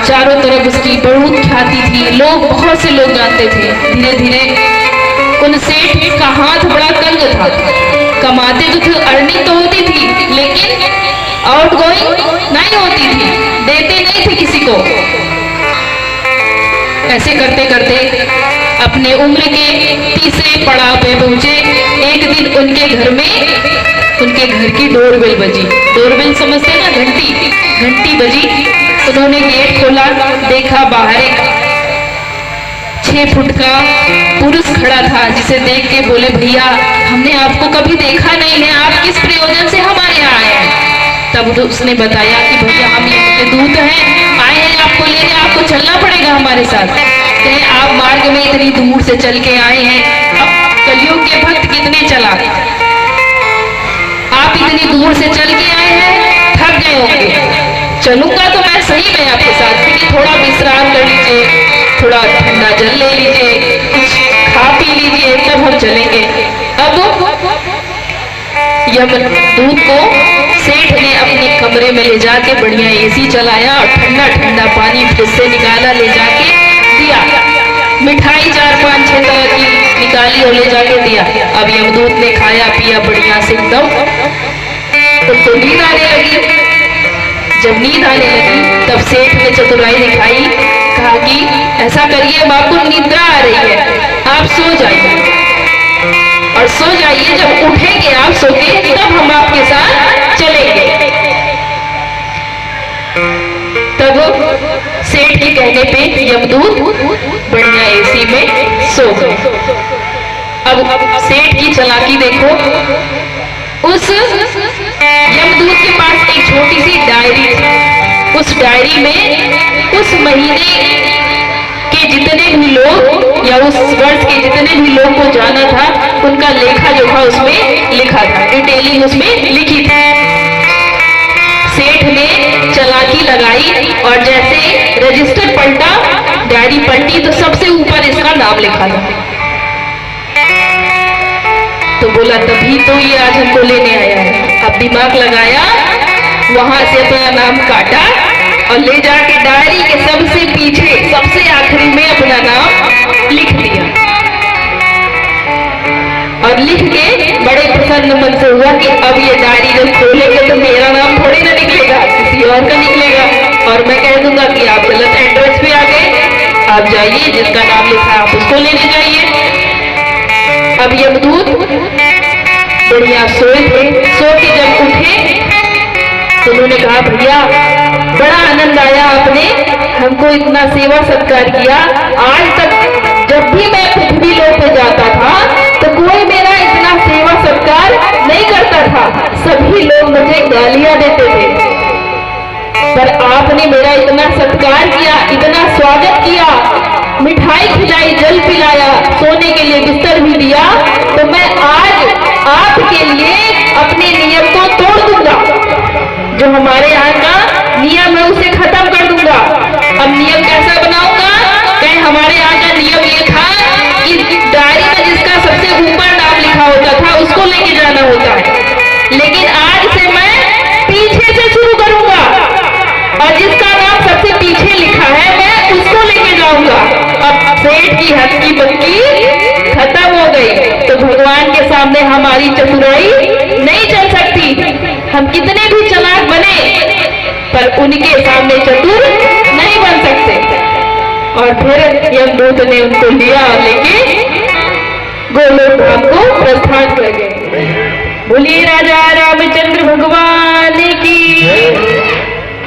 चारों तरफ उसकी बहुत ख्याति थी, लोग बहुत से लोग जानते थे। धीरे धीरे उन सेठ का हाथ बड़ा तंग था, कमाते तो थे, अर्निंग तो होती थी, लेकिन आउट गोइंग नहीं होती थी, देते नहीं थे किसी को। ऐसे करते करते अपने उम्र के तीसरे पड़ाव पे पहुंचे। एक दिन उनके घर की डोरबेल बजी। डोरबेल समझते ना, घंटी बजी। उन्होंने गेट खोला, देखा बाहर एक 6 फुट का पुरुष खड़ा था, जिसे देख के बोले, भैया हमने आपको कभी देखा नहीं है, आप किस प्रयोजन से हमारे यहाँ आए हैं? तब उसने बताया कि भैया हम यहाँ के दूत हैं, आए हैं आपको लेने, आपको चलना पड़ेगा हमारे साथ। कहे आप मार्ग में इतनी दूर से चल के आए हैं, अब कलयुग के भक्त कितने चलाक, आप इतनी दूर से चल के आए हैं, थक गए होंगे। चलूंगा तो मैं सही में आपके साथ, लेकिन थोड़ा विश्राम कर लीजिए, थोड़ा ठंडा जल ले लीजिए, कुछ खा पी लीजिए, तब हम चलेंगे। अब यमदूत को सेठ ने अपने कमरे में ले जाके बढ़िया एसी चलाया और ठंडा ठंडा पानी फ्रिज से निकाला, ले जाके दिया। मिठाई 4-5-6 तरह की निकाली और ले जाके दिया। अब यमदूत ने खाया पिया बढ़िया से एकदम, तो नींद आने लगी। जब नींद आने लगी तब सेठ ने चतुराई दिखाई, कहा कि ऐसा करिए, अब आपको निद्रा आ रही है, आप सो जाइए और सो जाइए, जब उठेंगे आप सो के तब हम आपके साथ चलेंगे। तब सेठ के कहने पे यमदूत बढ़िया एसी में सो गए। अब सेठ की चालाकी देखो, उस यमदूत के पास एक छोटी सी डायरी थी। उस डायरी में उस महीने के जितने भी लोग या उस वर्ष के जितने भी लोग को जाना था, उनका लेखा जोखा उसमें लिखा था, डिटेलिंग उसमें लिखी थी। सेठ ने चालाकी लगाई और जैसे रजिस्टर पलटा, डायरी पलटी, तो सबसे ऊपर इसका नाम लिखा था। तो बोला तभी तो ये आज हमको लेने आया है। अब दिमाग लगाया, वहां से अपना नाम काटा और ले जाके डायरी के सबसे पीछे सबसे आखिरी में अपना नाम लिख दिया। और लिख के बड़े प्रसन्न मन से हुआ कि अब ये डायरी जब खोलेंगे तो मेरा नाम थोड़ी ना निकलेगा, किसी और का निकलेगा, और मैं कह दूंगा कि आप गलत एड्रेस पे आ गए, आप जाइए, जिसका नाम लिखा आप उसको लेने जाइए। अब यमदूत बढ़िया सोए थे, सो के जब उठे तो उन्होंने कहा, भैया बड़ा आनंद आया, आपने हमको इतना सेवा सत्कार किया। आज तक जब भी मैं पृथ्वी लोक पे जाता था तो कोई मेरा इतना सेवा सत्कार नहीं करता था, सभी लोग मुझे गालियां देते थे, पर आपने मेरा इतना सत्कार किया, इतना स्वागत किया, मिठाई खिलाई, जल पिलाया, सोने के लिए बिस्तर भी दिया, तो मैं आज आपके लिए अपने नियम को तोड़ दूंगा। जो हमारे यहाँ का नियम है उसे खत्म कर दूंगा। अब नियम कैसा बनाऊंगा? कहीं हमारे यहाँ का नियम ये था कि डायरी में जिसका सबसे ऊपर नाम लिखा होता था उसको लेके जाना होता है, लेकिन आज से मैं पीछे से शुरू करूंगा और जिसका नाम सबसे पीछे लिखा है मैं उसको लेके जाऊंगा। अब सेठ की हक्की बक्की खत्म हो गई, तो भगवान के सामने हमारी चतुराई नहीं चल सकती। हम कितने भी चालाक बने पर उनके सामने चतुर नहीं बन सकते। और फिर यमदूत ने उनको लिया और लेके गोलोक धाम को प्रस्थान कर गए। बोलिए राजा रामचंद्र भगवान